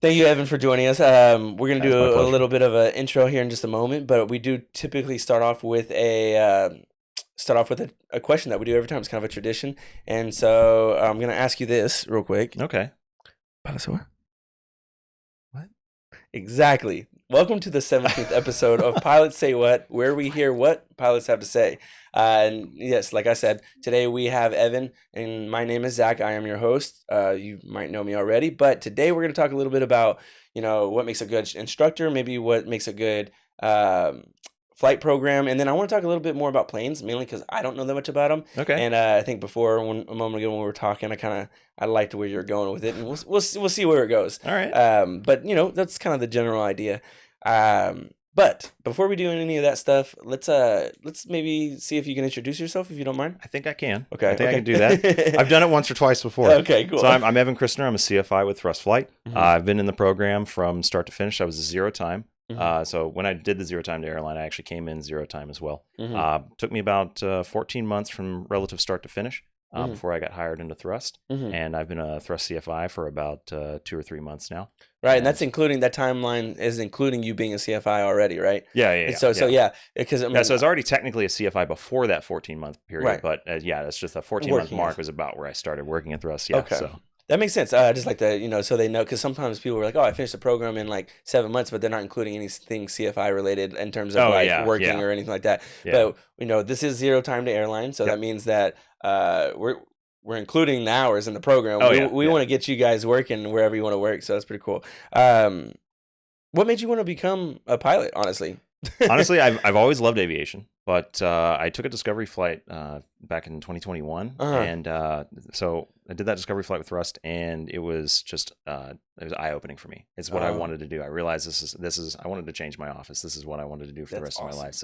Thank you, Evan, for joining us. We're going to That's my do a pleasure. little bit of an intro here in just a moment, but we do typically start off with a question that we do every time. It's kind of a tradition, and so I'm going to ask you this real quick. Okay. Dinosaur? What? Exactly. Welcome to the 17th episode of Pilots Say What, where we hear what pilots have to say. And yes, like I said, today we have Evan, and my name is Zach. I am your host. You might know me already, but today we're going to talk a little bit about, what makes a good instructor, maybe what makes a good flight program, and then I want to talk a little bit more about planes, mainly because I don't know that much about them. Okay. And I think before, a moment ago when we were talking, I liked where you're going with it, and we'll see where it goes. All right. But that's kind of the general idea. But before we do any of that stuff, let's maybe see if you can introduce yourself, if you don't mind. I think I can. Okay. I think I can do that. I've done it once or twice before. Okay, cool. So I'm Evan Christner. I'm a CFI with Thrust Flight. Mhm. I've been in the program from start to finish. I was a zero time. Mhm. So when I did the zero time to airline, I actually came in zero time as well. Mhm. Took me about 14 months from relative start to finish Mhm. before I got hired into Thrust. Mhm. And I've been a Thrust CFI for about 2 or 3 months now. Right, and that's including that timeline is including you being a CFI already, right? Yeah. And so because I mean, Yeah, so I was already technically a CFI before that 14-month period, Right. but that's just the 14-month Working mark as- was about where I started working at Thrust. Yeah, Okay. so That makes sense. Just like the, so they know, because sometimes people are like, oh, I finished the program in like 7 months, but they're not including anything CFI related in terms of Oh, like yeah, working yeah. or anything like that. Yeah. But this is zero time to airline, so Yep. that means that we're including the hours in the program. Oh, we yeah, we yeah. want to get you guys working wherever you want to work, so that's pretty cool. What made you want to become a pilot, honestly? Honestly, I've always loved aviation, but I took a discovery flight back in 2021, Uh-huh. and so I did that discovery flight with Thrust, and it was just it was eye opening for me. It's what I wanted to do. I realized this is I wanted to change my office. This is what I wanted to do for the That's rest of my awesome. life.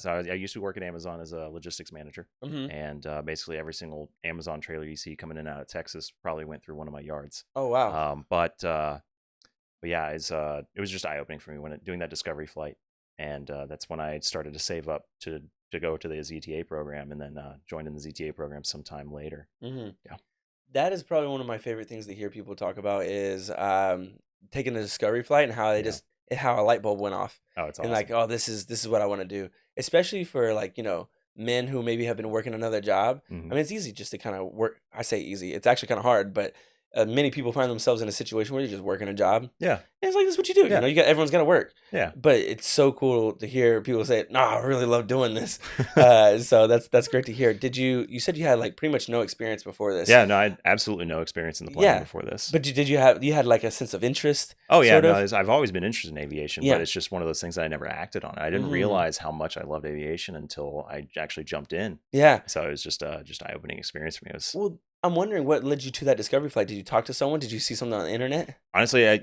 So I used to work at Amazon as a logistics manager, Mhm. and basically every single Amazon trailer you see coming in and out of Texas probably went through one of my yards. Oh, wow. But yeah, it was just eye opening for me when doing that discovery flight. And that's when I started to save up to go to the ZTA program, and then joined in the ZTA program sometime later. Mhm. Yeah. That is probably one of my favorite things to hear people talk about is taking a discovery flight and how they how a light bulb went off. Oh, it's And awesome. like, oh, this is what I want to do. Especially for like, men who maybe have been working another job. I Mhm. mean, it's easy just to kind of work. I say easy. It's actually kind of hard, but many people find themselves in a situation where you're just working a job. Yeah. And it's like, this is what you do. Yeah. Everyone's got to work. Yeah. But it's so cool to hear people say, "No, I really love doing this." So that's great to hear. You said you had like pretty much no experience before this? Yeah. No, I had absolutely no experience in the plane before this. But you had like a sense of interest? Oh yeah, sort no, of? I've always been interested in aviation, Yeah. but it's just one of those things that I never acted on. I didn't Mhm. realize how much I loved aviation until I actually jumped in. Yeah. So it was just eye opening experience for me. It was Well, I'm wondering what led you to that discovery flight. Did you talk to someone? Did you see something on the internet? honestly, I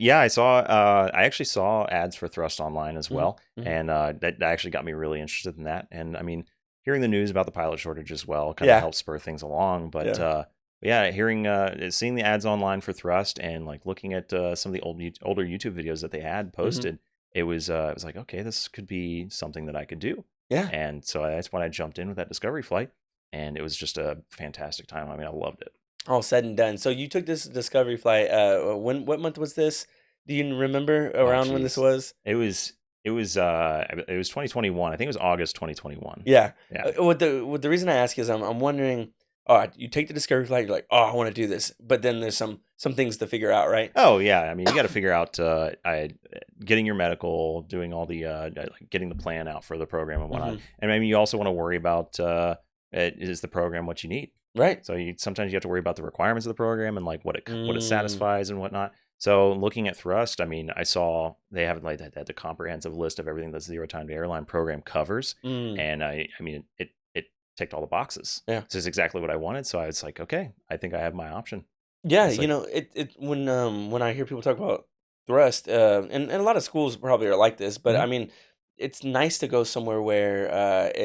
actually saw ads for Thrust online as well, Mhm. and that actually got me really interested in that. And I mean, hearing the news about the pilot shortage as well kind of Yeah. helped spur things along. But Yeah. seeing the ads online for Thrust and like looking at some of the older YouTube videos that they had posted, it was like, okay, this could be something that I could do. Yeah. And so that's when I jumped in with that discovery flight, and it was just a fantastic time. I mean, I loved it. All said and done. So you took this discovery flight. What month was this? Do you remember around when this geez. was? It was 2021. I think it was August 2021. Yeah. Yeah. What the reason I ask is I'm wondering. All right, you take the discovery flight. You're like, oh, I want to do this, but then there's some things to figure out, right? Oh yeah, I mean, you got to figure out getting your medical, doing all the like getting the plan out for the program and whatnot. Mhm. And I mean, you also want to worry about is the program what you need? Right. So sometimes you have to worry about the requirements of the program and like what it Mm. satisfies and whatnot. So looking at Thrust, I mean, I saw they have like the comprehensive list of everything that zero time to airline program covers, Mm. and I mean it ticked all the boxes. Yeah. This is exactly what I wanted. So I was like, okay, I think I have my option. Yeah, It's like, it when I hear people talk about thrust, and a lot of schools probably are like this, but Mhm. I mean, it's nice to go somewhere where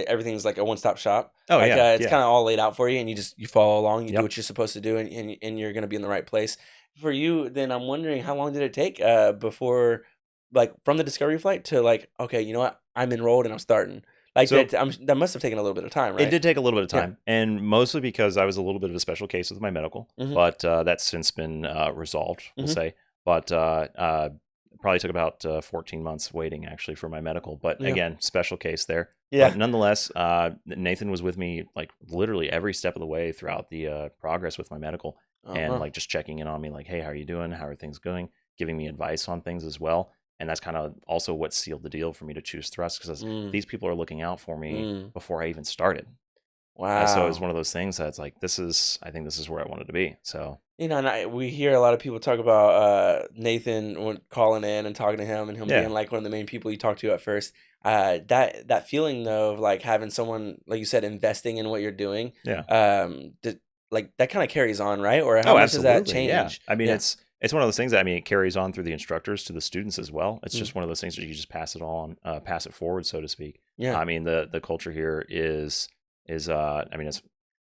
everything's like a one-stop shop. Oh, Like yeah, it's yeah. kind of all laid out for you, and you follow along, you do Yep. what you're supposed to do, and you're gonna be in the right place. For you, then I'm wondering how long did it take before, like from the discovery flight to like, okay, you know what, I'm enrolled and I'm starting. Like So that must have taken a little bit of time, it right? did take a little bit of Yeah. time, and mostly because I was a little bit of a special case with my medical, Mhm. but that's since been resolved, we'll Mhm. say. but probably took about 14 months waiting actually for my medical. But Yeah. again, special case there. Yeah. But nonetheless, Nathan was with me like literally every step of the way throughout the progress with my medical, and like just checking in on me, like, hey, how are you doing? How are things going? Giving me advice on things as well. And that's kind of also what sealed the deal for me to choose Thrust, because these people are looking out for me before I even started. Wow. So it's one of those things that's like, I think this is where I wanted to be. So, You know, and we hear a lot of people talk about Nathan calling in and talking to him, and him being like one of the main people you talk to at first. That feeling though of like having someone, like you said, investing in what you're doing. Like that kind of carries on, right? Or how much does that change? Yeah. I mean, it's one of those things that, I mean, it carries on through the instructors to the students as well. It's just one of those things that you just pass it on, pass it forward, so to speak. Yeah. I mean, the culture here is I mean,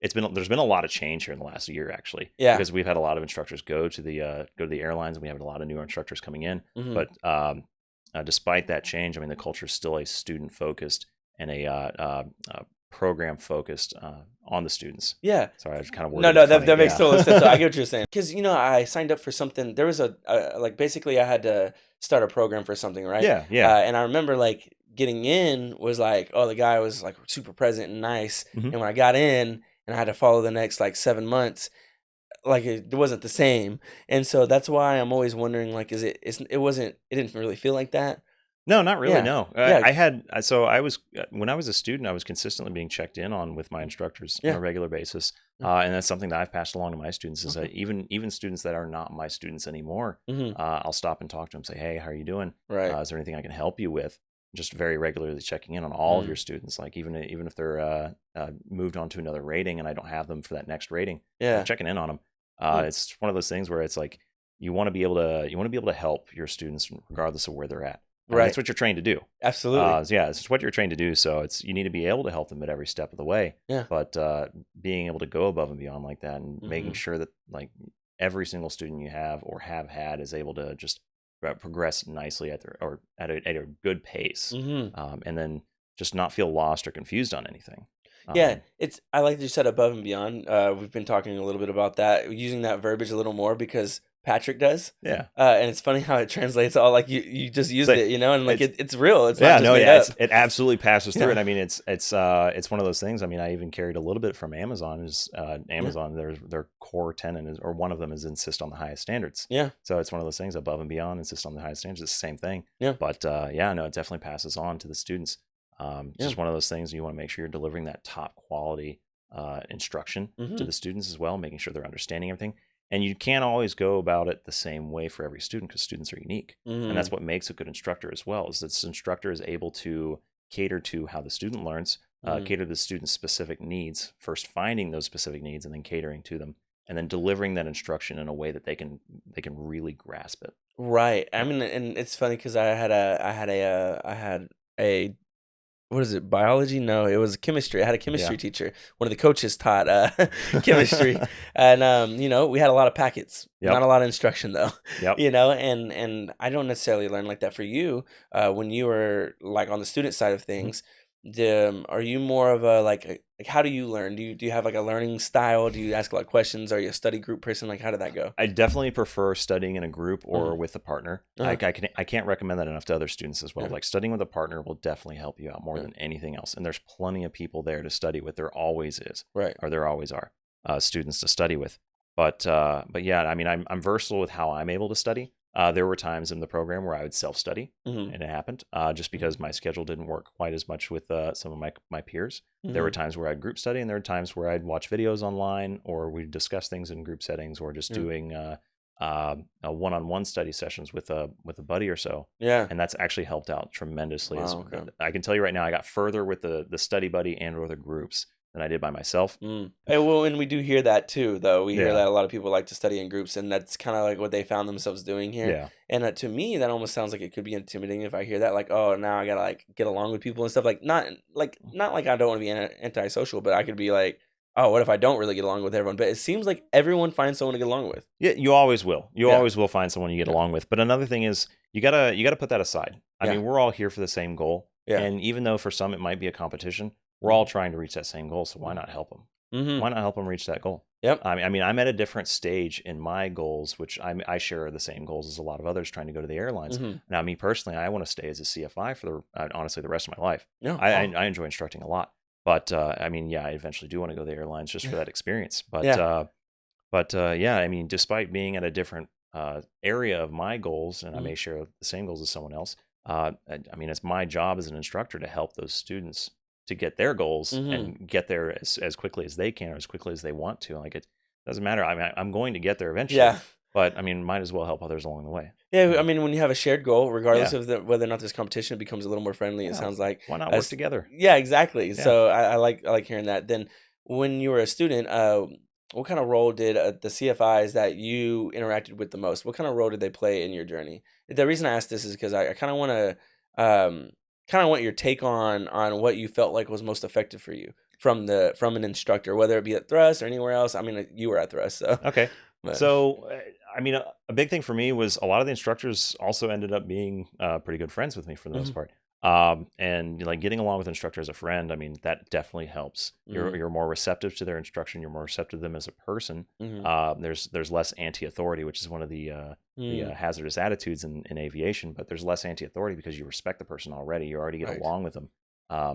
there's been a lot of change here in the last year, actually. Yeah. Because we've had a lot of instructors go to the airlines, and we have a lot of new instructors coming in. But despite that change, I mean, the culture is still a student focused and a program focused on the students. Yeah. Sorry, I just kind of No, that makes total sense. So I get what you're saying. Because, you know, I signed up for something. There was like basically I had to start a program for something, right? Yeah. And I remember like getting in was like, oh, the guy was like super present and nice. And when I got in and I had to follow the next like 7 months, like it wasn't the same. And so that's why I'm always wondering, like, it didn't really feel like that. No, not really. Yeah. No, Yeah. I was when I was a student, I was consistently being checked in on with my instructors on a regular basis, and that's something that I've passed along to my students. Is that even students that are not my students anymore, I'll stop and talk to them, say, hey, how are you doing? Right. Is there anything I can help you with? Just very regularly checking in on all of your students, like even if they're moved on to another rating and I don't have them for that next rating, I'm checking in on them. It's one of those things where it's like you want to be able to help your students regardless of where they're at. Right. That's what you're trained to do. Absolutely. Yeah, it's what you're trained to do. So you need to be able to help them at every step of the way. Yeah. But being able to go above and beyond like that, and making sure that like every single student you have or have had is able to just progress nicely at a good pace, and then just not feel lost or confused on anything. Yeah, I like that you said above and beyond. We've been talking a little bit about that, using that verbiage a little more because Patrick does. Yeah. And it's funny how it translates all, like you just used it, you know, and like it's real. It's yeah, not just no, made yeah, up. it absolutely passes through. And I mean, it's one of those things. I mean, I even carried a little bit from Amazon. Amazon, their core tenet is, or one of them is, insist on the highest standards. Yeah. So it's one of those things, above and beyond, insist on the highest standards. It's the same thing. Yeah. But yeah, no, it definitely passes on to the students. Just one of those things. You want to make sure you're delivering that top quality instruction to the students as well, making sure they're understanding everything. And you can't always go about it the same way for every student, because students are unique. And that's what makes a good instructor as well, is that this instructor is able to cater to how the student learns, cater to the student's specific needs, first finding those specific needs and then catering to them, and then delivering that instruction in a way that they can really grasp it. Right. I mean, and it's funny because I had a what is it? Biology? No, it was chemistry. I had a chemistry teacher. One of the coaches taught chemistry, and you know, we had a lot of packets, not a lot of instruction though. You know, and I don't necessarily learn like that for you. When you were like on the student side of things, are you more of a like how do you learn? Do you have like a learning style? Do you ask a lot of questions? Are you a study group person? Like, how did that go? I definitely prefer studying in a group or with a partner. I can't recommend that enough to other students as well. Like, studying with a partner will definitely help you out more than anything else. And there's plenty of people there to study with. There always is, right? Or there always are students to study with. But yeah, I mean, I'm versatile with how I'm able to study. There were times in the program where I would self-study, and it happened just because my schedule didn't work quite as much with some of my peers. There were times where I'd group study, and there were times where I'd watch videos online, or we'd discuss things in group settings, or just doing one-on-one study sessions with a buddy or so. Yeah, and that's actually helped out tremendously. Wow, okay. I can tell you right now, I got further with the study buddy and or the groups than I did by myself. And well, and we do hear that too, though. We hear that a lot of people like to study in groups, and that's kind of like what they found themselves doing here. Yeah. And to me, that almost sounds like it could be intimidating if I hear that, like, oh, now I gotta like get along with people and stuff. Like, not like I don't want to be antisocial, but I could be like, oh, what if I don't really get along with everyone? But it seems like everyone finds someone to get along with. Yeah, you always will. You always will find someone you get along with. But another thing is, you gotta put that aside. I mean, we're all here for the same goal. Yeah. And even though for some it might be a competition, we're all trying to reach that same goal. So why not help them? Why not help them reach that goal? Yep. I mean, I'm at a different stage in my goals, which I share the same goals as a lot of others trying to go to the airlines. Mm-hmm. Now, me personally, I want to stay as a CFI for honestly the rest of my life. No. I enjoy instructing a lot, but I mean, yeah, I eventually do want to go to the airlines just for that experience. Yeah. But yeah, I mean, despite being at a different area of my goals, and I Mm-hmm. may share the same goals as someone else, I mean, it's my job as an instructor to help those students to get their goals Mm-hmm. and get there as quickly as they can or as quickly as they want to. Like it doesn't matter. I mean, I'm going to get there eventually, Yeah. but I mean, might as well help others along the way. Yeah, You I know? mean, when you have a shared goal, regardless Yeah, of whether or not there's competition, it becomes a little more friendly. It yeah. sounds like, Why not work as together? yeah, exactly. Yeah. So I like hearing that. Then, when you were a student, what kind of role did the CFIs that you interacted with the most? What kind of role did they play in your journey? The reason I ask this is because I kind of want to, kind of want your take on what you felt like was most effective for you from an instructor, whether it be at Thrust or anywhere else. I mean, you were at Thrust, so Okay. but So, I mean, a big thing for me was a lot of the instructors also ended up being pretty good friends with me for the most mhm, part. And like getting along with an instructor as a friend, I mean, that definitely helps. mhm, You're more receptive to their instruction. You're more receptive to them as a person. mhm, There's less anti-authority, which is one of the mm, hazardous attitudes in aviation. But there's less anti-authority because you respect the person already. You already get right. along with them.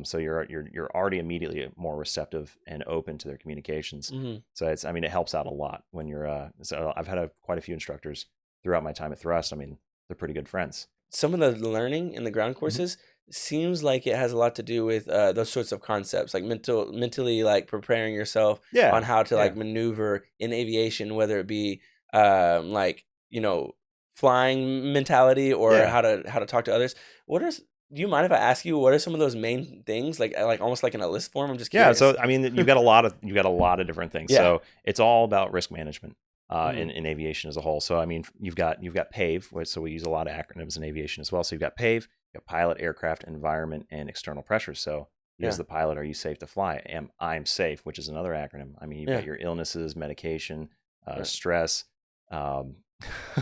So you're already immediately more receptive and open to their communications. Mhm. So I mean, it helps out a lot when you're. So I've had quite a few instructors throughout my time at Thrust. I mean, they're pretty good friends. Some of the learning in the ground Mhm. courses seems like it has a lot to do with those sorts of concepts, like mentally like preparing yourself on Yeah, how to like yeah, maneuver in aviation, whether it be like flying mentality or yeah, how to talk to others. Do you mind if I ask you what are some of those main things, like almost like in a list form? I'm just yeah. curious. So I mean, you've got a lot of different things. Yeah. So it's all about risk management Mm, in aviation as a whole. So I mean, you've got PAVE. So we use a lot of acronyms in aviation as well. So you've got PAVE, you got pilot, aircraft, environment, and external pressures. So you as yeah. the pilot, are you safe to fly? I'm safe, which is another acronym. I mean, you've got Yeah. your illnesses, medication, Right. stress. Um,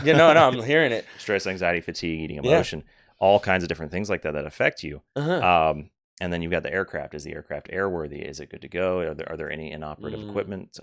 Yeah. No. No. I'm hearing it. stress, anxiety, fatigue, eating Yeah. emotion, all kinds of different things like that that affect you. Uh huh. Um, and then you've got the aircraft. Is the aircraft airworthy? Is it good to go? Are there any inoperative Mm, equipment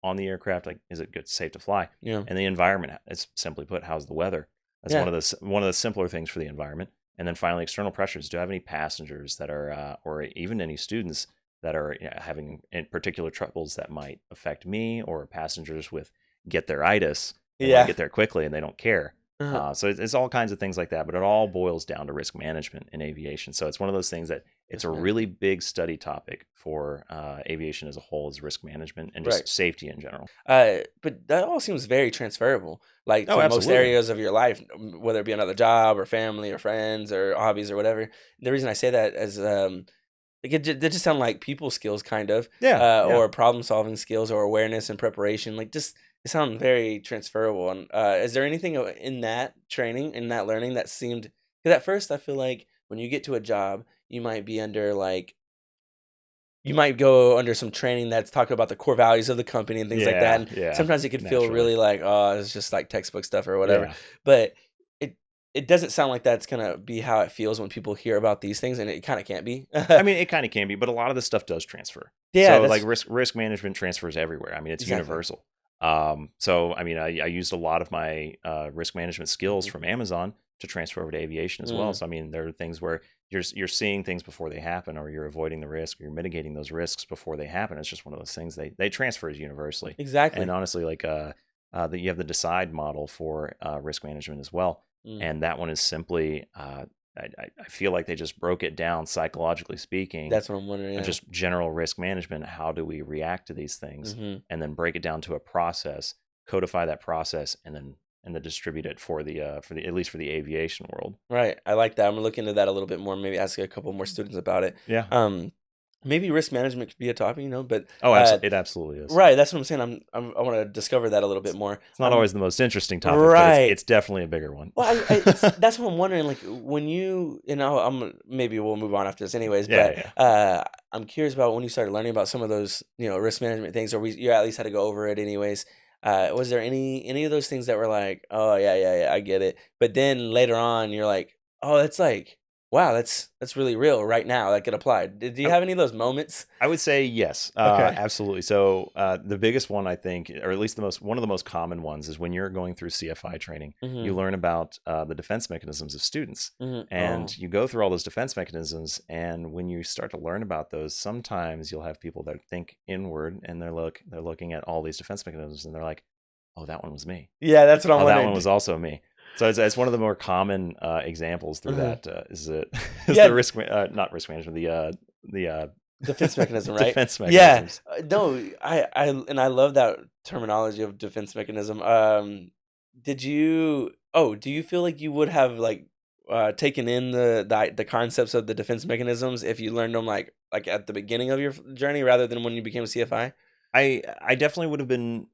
on the aircraft? Like, is it good, safe to fly? yeah. And the environment, it's simply put, how's the weather? That's Yeah. one of the simpler things for the environment. And then finally, external pressures. Do I have any passengers that are, or even any students that are having in particular troubles that might affect me, or passengers with get their itis? They want to Yeah. get there quickly and they don't care. Uh-huh. So it's all kinds of things like that, but it all boils down to risk management in aviation. So it's one of those things that it's a Risk really management. big study topic for aviation as a whole is risk management and Right. just safety in general. But that all seems very transferable, like Oh, to most absolutely. areas of your life, whether it be another job or family or friends or hobbies or whatever. The reason I say that is, like they just sound like people skills, kind of, Yeah, yeah. or problem solving skills or awareness and preparation. Like just they sound very transferable. And is there anything in that training, in that learning, that seemed? Because at first I feel like when you get to a job, you might be under like you might go under some training that's talking about the core values of the company and things like that, Yeah, and yeah. sometimes it could feel Naturally. really like, "Oh, it's just like textbook stuff or whatever." Yeah. But it it doesn't sound like that's gonna be how it feels when people hear about these things, and it kinda can't be. I mean, it kind of can be, but a lot of this stuff does transfer. Yeah, So like that's risk management transfers everywhere. I mean, it's exactly. universal. So I mean, I used a lot of my risk management skills Mhm. from Amazon to transfer over to aviation as well. Mm, So I mean, there are things where you're seeing things before they happen, or you're avoiding the risk, or you're mitigating those risks before they happen. It's just one of those things they transfer universally. And exactly. honestly, like that you have the decide model for risk management as well, Mm, and that one is simply I feel like they just broke it down psychologically speaking, that's what I'm wondering, yeah. just general risk management. How do we react to these things, Mhm. and then break it down to a process, codify that process, and then distribute it for the at least for the aviation world. Right, I like that. I'm gonna look into that a little bit more, maybe ask a couple more students about it. Yeah. Um, maybe risk management could be a topic, but, Oh, absolutely. It absolutely is. right, that's what I'm saying. I wanna discover that a little bit more. It's not always the most interesting topic, but Right. it's definitely a bigger one. Well, it's that's what I'm wondering, like, when I'm maybe we'll move on after this anyways, Yeah, but, yeah. I'm curious about when you started learning about some of those, risk management things, or you at least had to go over it anyways. Was there any of those things that were like, "Oh, yeah, yeah, yeah, I get it," but then later on, you're like, "Oh, that's like wow, that's really real right now. That could apply. Did you have any of those moments? I would say yes, Okay. absolutely. So the biggest one, I think, or at least one of the most common ones, is when you're going through CFI training, you Mm-hmm. learn about the defense mechanisms of students, Mm-hmm. Oh. and you go through all those defense mechanisms. And when you start to learn about those, sometimes you'll have people that think inward, and they're looking at all these defense mechanisms, and they're like, "Oh, that one was me. Yeah, that's what I'm Oh, that one wondering. was also me." So it's one of the more common examples through Mhm. that. Is it is Yeah, the not risk management, the defense mechanism, right? defense Yeah. mechanisms. No, I love that terminology of defense mechanism. Did you? Oh, do you feel like you would have like taken in the concepts of the defense mechanisms if you learned them like at the beginning of your journey rather than when you became a CFI? I definitely would have been,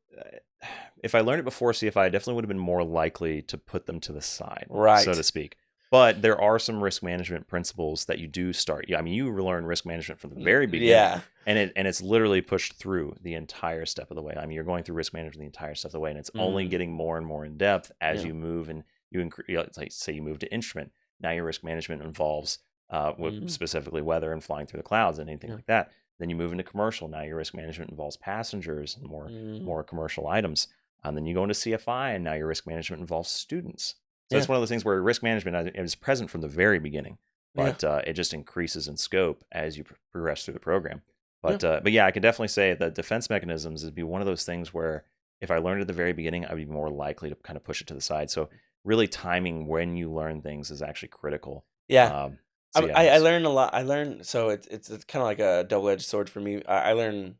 if I learned it before CFI, I definitely would have been more likely to put them to the side, so to Right. speak. But there are some risk management principles that you do start. Yeah, I mean, you learn risk management from the very beginning, Yeah. and it's literally pushed through the entire step of the way. I mean, you're going through risk management the entire step of the way, and it's only Mm. getting more and more in depth as Yeah. you move, and like say you move to instrument. Now your risk management involves Mm. specifically weather and flying through the clouds and anything Yeah. like that. Then you move into commercial. Now your risk management involves passengers and Mm. more commercial items. And then you go into CFI, and now your risk management involves students. So Yeah. it's one of those things where risk management it was present from the very beginning, Yeah. but it just increases in scope as you progress through the program. Yeah. But yeah, I can definitely say that defense mechanisms would be one of those things where if I learned at the very beginning, I would be more likely to kind of push it to the side. So really timing when you learn things is actually critical. Yeah. Um, so I yeah, I I learned a lot. I learned so it's kind of like a double-edged sword for me. I learn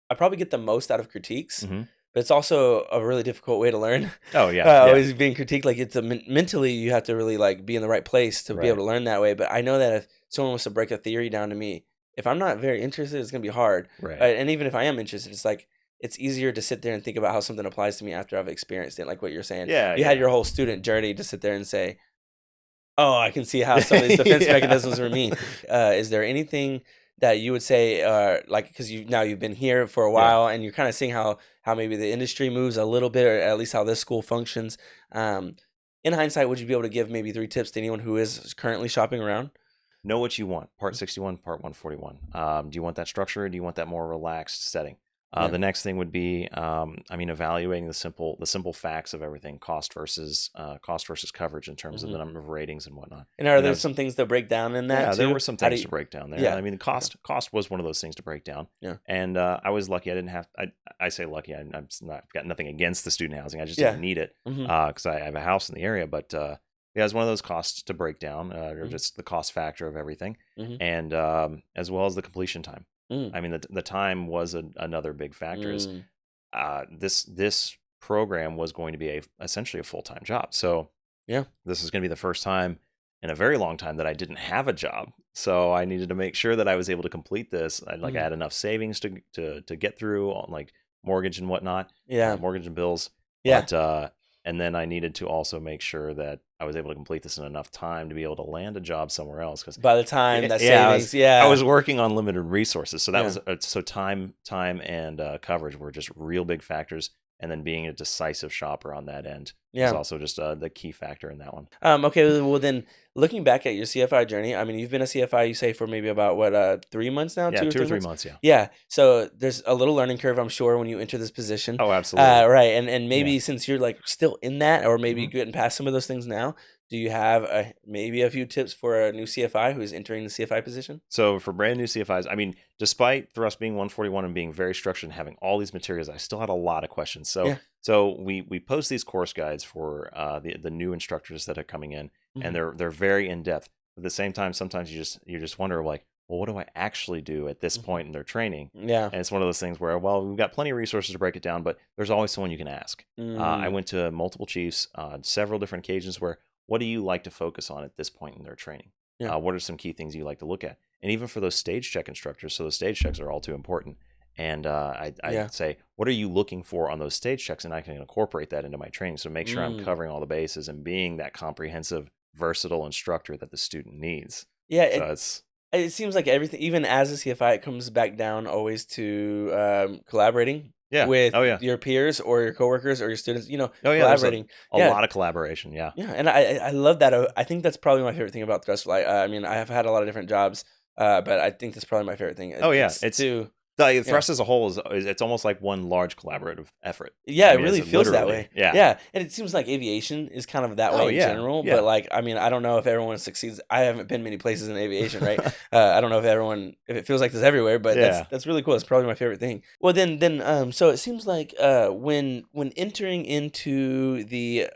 I probably get the most out of critiques, hmm but it's also a really difficult way to learn. Oh yeah, yeah, Always being critiqued, like it's mentally you have to really like be in the right place to be able right, to learn that way. But I know that if someone was to break a theory down to me, if I'm not very interested, it's gonna be hard. right. And even if I am interested, it's like it's easier to sit there and think about how something applies to me after I've experienced it. Like what you're saying, Yeah, you had yeah, your whole student journey to sit there and say, "Oh, I can see how some of these defense yeah. mechanisms were mean." Is there anything that you would say, like, because you've been here for a Yeah. while and you're kind of seeing how maybe the industry moves a little bit, or at least how this school functions. Um, in hindsight, would you be able to give maybe 3 tips to anyone who is currently shopping around? Know what you want. Part 61, part 141. Do you want that structure, or do you want that more relaxed setting? Yeah. The next thing would be, I mean, evaluating the simple facts of everything, cost versus coverage in terms of Hmm. the number of ratings and whatnot. And are And there those, some things to break down in that yeah, there too? were some How do things you? to break down there. Yeah. I mean, Okay. cost was one of those things to break down. Yeah. And I was lucky. I didn't have. I say lucky. I'm not got nothing against the student housing. I just Yeah. didn't need it Hmm. because I have a house in the area. But yeah, it's one of those costs to break down, or Hmm. just the cost factor of everything, Hmm. and as well as the completion time. Mm. I mean, the time was another big factor. Is Mm. this program was going to be essentially a full time job. So Yeah. this is going to be the first time in a very long time that I didn't have a job. So I needed to make sure that I was able to complete this. I Hmm. had enough savings to get through on like mortgage and whatnot, Yeah. mortgage and bills. Yeah. But and then I needed to also make sure that I was able to complete this in enough time to be able to land a job somewhere else. Because By the time that yeah, savings, I yeah. was working on limited resources, so that Yeah. was so time and coverage were just real big factors. And then being a decisive shopper on that end was Yeah. also just the key factor in that one. Okay, well then, looking back at your CFI journey, I mean, you've been a CFI, you say, for maybe about what, 3 months now, Yeah, two or 2 or three 3 months. months. Yeah. Yeah, so there's a little learning curve, I'm sure, when you enter this position. Oh, absolutely. Right, and Yeah. maybe since you're like still in that, or maybe hmm getting past some of those things now, do you have maybe a few tips for a new CFI who's entering the CFI position? So for brand new CFIs, I mean, despite Thrust being 141 and being very structured and having all these materials, I still had a lot of questions. Yeah. So we post these course guides for the new instructors that are coming in, and Hmm. they're very in depth. At the same time, sometimes you just wonder like, well, what do I actually do at this Hmm. point in their training? Yeah. And it's one of those things where, well, we've got plenty of resources to break it down, but there's always someone you can ask. I Mm. went to multiple chiefs on several different occasions where, what do you like to focus on at this point in their training? Yeah. What are some key things you like to look at? And even for those stage check instructors, so those stage checks are all too important. And I Yeah. say, what are you looking for on those stage checks? And I can incorporate that into my training. So make sure I'm Mm. covering all the bases and being that comprehensive, versatile instructor that the student needs. Yeah, So it's, it seems like everything, even as a CFI, it comes back down always to collaborating Yeah. with Oh, yeah. your peers or your coworkers or your students, you know, Oh, yeah. There's collaborating. a Yeah. lot of collaboration. Yeah. Yeah, and I love that. I think that's probably my favorite thing about Thrust Flight. I mean, I have had a lot of different jobs, but I think that's probably my favorite thing. Oh, yeah. It's to The yeah. thrust as a whole is it's almost like one large collaborative effort. Yeah, I it mean, really it's feels that literally, way. yeah. Yeah, and it seems like aviation is kind of that Oh, way in yeah. general. Yeah. But like, I mean, I don't know if everyone succeeds. I haven't been many places in aviation, right? I don't know if it feels like this everywhere, but Yeah. that's really cool. It's probably my favorite thing. Well, so it seems like when entering into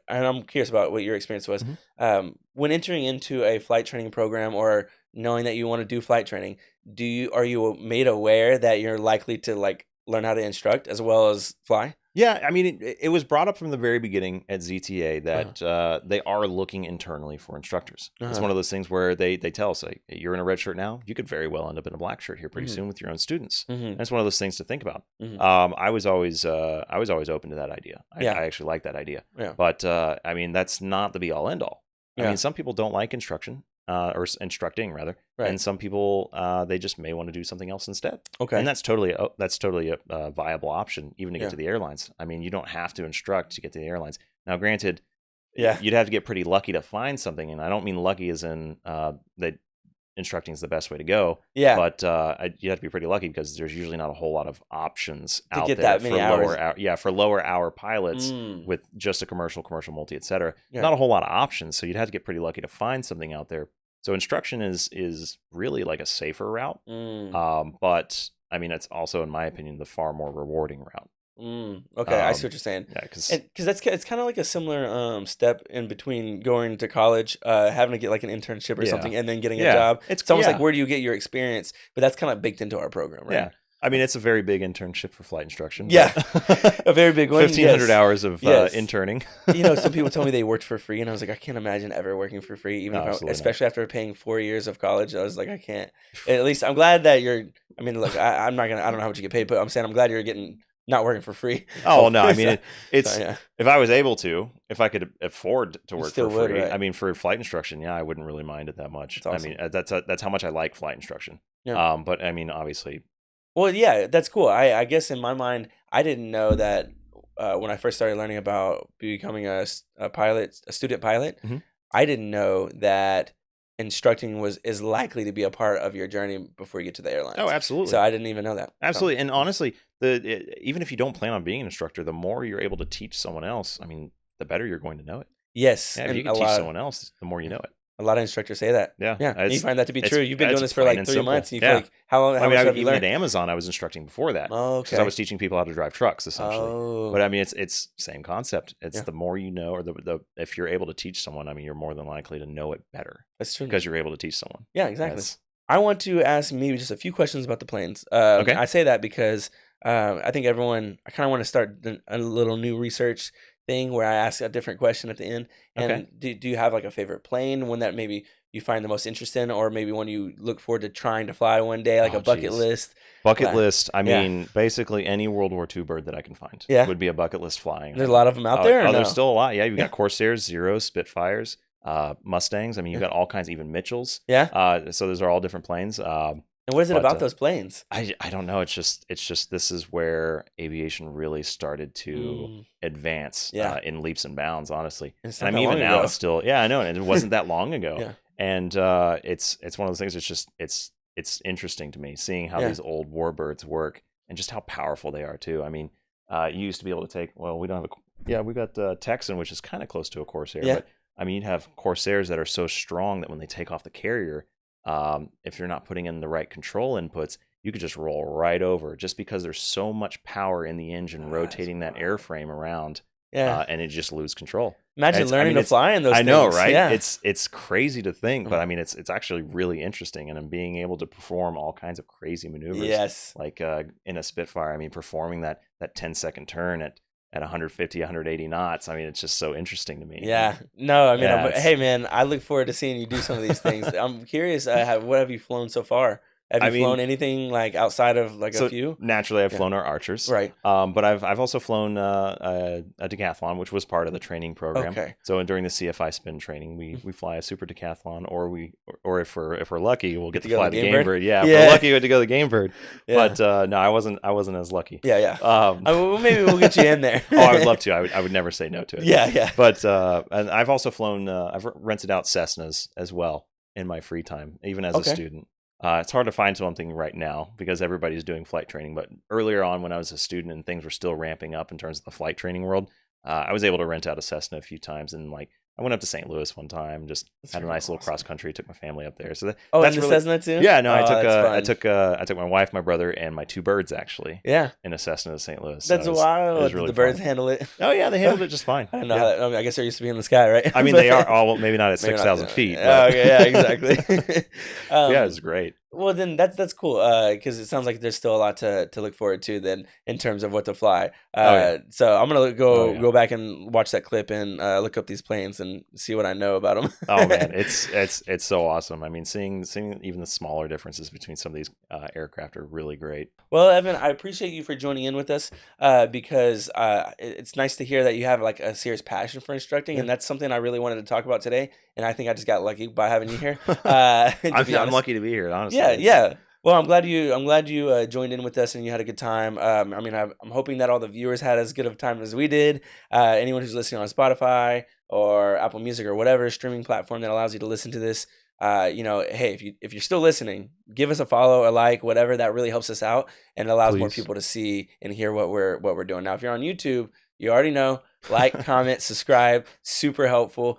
and I'm curious about what your experience was. Mhm. When entering into a flight training program or knowing that you want to do flight training, are you made aware that you're likely to like learn how to instruct as well as fly? Yeah, I mean, it was brought up from the very beginning at ZTA Uh-huh. that they are looking internally for instructors. It's Uh-huh. one of those things where they tell us, like, you're in a red shirt now, you could very well end up in a black shirt here pretty Mhm. soon with your own students. Mhm. And it's one of those things to think about. Mhm. I was always open to that idea. Yeah. I actually like that idea. Yeah. But I mean, that's not the be all end all. I Yeah. mean, some people don't like instruction instructing rather, Right. and some people they just may want to do something else instead. Okay. And that's totally a viable option, even to get Yeah. to the airlines. I mean, you don't have to instruct to get to the airlines. Now, granted, Yeah. you'd have to get pretty lucky to find something, and I don't mean lucky as in that instructing is the best way to go. Yeah. But you have to be pretty lucky because there's usually not a whole lot of options To out get there that many hours. for lower hour pilots Mm. with just a commercial multi, etc. Yeah. Not a whole lot of options, so you'd have to get pretty lucky to find something out there. So instruction is really like a safer route. But I mean, it's also, in my opinion, the far more rewarding route. Okay, I see what you're saying. Yeah, because Because it's kind of like a similar step in between going to college, having to get like an internship or Yeah. something, and then getting a Yeah. job. It's almost yeah. like, where do you get your experience? But that's kind of baked into our program, right? Yeah. I mean, it's a very big internship for flight instruction. Yeah. but A very big one. 1,500 yes. hours of Yes. interning. You know, some people tell me they worked for free, and I was like, I can't imagine ever working for free, even No, if absolutely not. especially after paying 4 years of college. I was like, I can't. At least I'm glad that you're. I mean, look, I'm not gonna. I don't know how much you get paid, but I'm saying I'm glad you're not working for free. Oh, no. I mean, So- it's so, yeah. if I was able to, if I could afford to You work still for would, free, right. I mean, for flight instruction, yeah, I wouldn't really mind it that much. That's awesome. I mean, that's how much I like flight instruction. Yeah. But I mean, obviously, Well, yeah, that's cool. I guess in my mind, I didn't know that when I first started learning about becoming a student pilot, Mhm. I didn't know that instructing is likely to be a part of your journey before you get to the airlines. oh, absolutely. So I didn't even know that. So, Absolutely, and honestly, even if you don't plan on being an instructor, the more you're able to teach someone else, I mean, the better you're going to know it. yes, Yeah, if and you can teach someone else, the more you know it. a lot of instructors say that. Yeah, Yeah, and you find that to be it's- true. You've been it's doing this for plain like and 3 simple. months, and you Yeah. feel like how I mean, much have you even learned? at Amazon, I was instructing before that Oh, because okay. I was teaching people how to drive trucks, essentially. Oh, But I mean, it's same concept. It's Yeah. the more you know, or the if you're able to teach someone, I mean, you're more than likely to know it better that's true. because you're able to teach someone. Yeah, exactly. That's- I want to ask maybe just a few questions about the planes. Okay. I say that because I think I kind of want to start a little new research thing where I ask a different question at the end. And Okay. do you have like a favorite plane, one that maybe you find the most interest in, or maybe one you look forward to trying to fly one day, like Oh, a bucket geez. list? Bucket Yeah. list. I Yeah. mean, basically any World War II bird that I can find Yeah. would be a bucket list flying. There's a lot of them out there, or no? There's still a lot. Yeah, you've Yeah. got Corsairs, Zeros, Spitfires, Mustangs. I mean, you've Yeah. got all kinds, even Mitchells. Yeah. So those are all different planes. And what is it but, about those planes? I don't know. It's just this is where aviation really started to Mm, advance Yeah. In leaps and bounds. Honestly, it's and not I that mean, even long now ago. it's still I know, and it wasn't that long ago. Yeah. And it's one of those things. It's just it's interesting to me seeing how Yeah. these old warbirds work and just how powerful they are too. I mean, you used to be able to take. Well, we don't have we got Texan, which is kind of close to a Corsair. Yeah. But I mean, you'd have Corsairs that are so strong that when they take off the carrier, if you're not putting in the right control inputs, you could just roll right over just because there's so much power in the engine rotating that airframe around, Yeah. and it just lose control. Imagine it's- I learning mean, to it's- fly in those I know, things. right? Yeah. It's crazy to think, but Mhm. I mean, it's actually really interesting, and I'm being able to perform all kinds of crazy maneuvers. Yes. Like in a Spitfire, I mean, performing that 10-second turn at 150, 180 knots. I mean, it's just so interesting to me. Yeah. No, I mean, Yeah, hey, man, I look forward to seeing you do some of these things. I'm curious, what have you flown so far Have I you flown mean, anything like outside of like a so few? naturally, I've Yeah. flown our archers, Right. but I've also flown a decathlon, which was part of the training program. Okay. So during the CFI spin training, we fly a super decathlon, or if we're lucky, we'll get to go fly on the Game Game Bird? Bird. Yeah, if Yeah. we're lucky, we get to go to the Game Bird. Yeah. But no, I wasn't as lucky. Yeah, yeah. Um, Well, maybe we'll get you in there. oh, I would love to. I would never say no to it. Yeah, yeah. But and I've also flown. I've rented out Cessnas as well in my free time, even as a Okay. student. It's hard to find something right now because everybody's doing flight training. But earlier on, when I was a student and things were still ramping up in terms of the flight training world, I was able to rent out a Cessna a few times. And like, I went up to St. Louis one time, just had a really nice little awesome. cross country. Took my family up there. So And that's the really, Cessna too? yeah. No, Oh, I that's fun. I took my wife, my brother, and my two birds actually Yeah. in a Cessna to St. Louis. That's So wild. it was Did really the birds fun. handle it? Oh yeah, they handled it just fine. I don't know Yeah. how that, I mean, I guess they're used to being in the sky, right? I mean, they are all well, maybe not at Maybe not 6,000 doing feet. it. But Okay, yeah, exactly. yeah, it's great. Well, then that's cool because it sounds like there's still a lot to look forward to then in terms of what to fly. Yeah. So I'm gonna Oh, yeah. go back and watch that clip and look up these planes and see what I know about them. Oh man, it's so awesome. I mean, seeing even the smaller differences between some of these aircraft are really great. Well, Evan, I appreciate you for joining in with us because it's nice to hear that you have like a serious passion for instructing, and that's something I really wanted to talk about today. And I think I just got lucky by having you here. I'm lucky to be here, honestly. Yeah, yeah. Well, I'm glad you joined in with us and you had a good time. I mean, I'm hoping that all the viewers had as good of a time as we did. Anyone who's listening on Spotify or Apple Music or whatever streaming platform that allows you to listen to this, hey, if you're still listening, give us a follow, a like, whatever. That really helps us out and allows more Please. people to see and hear what we're doing. Now, if you're on YouTube, you already know. Like, comment, subscribe, super helpful.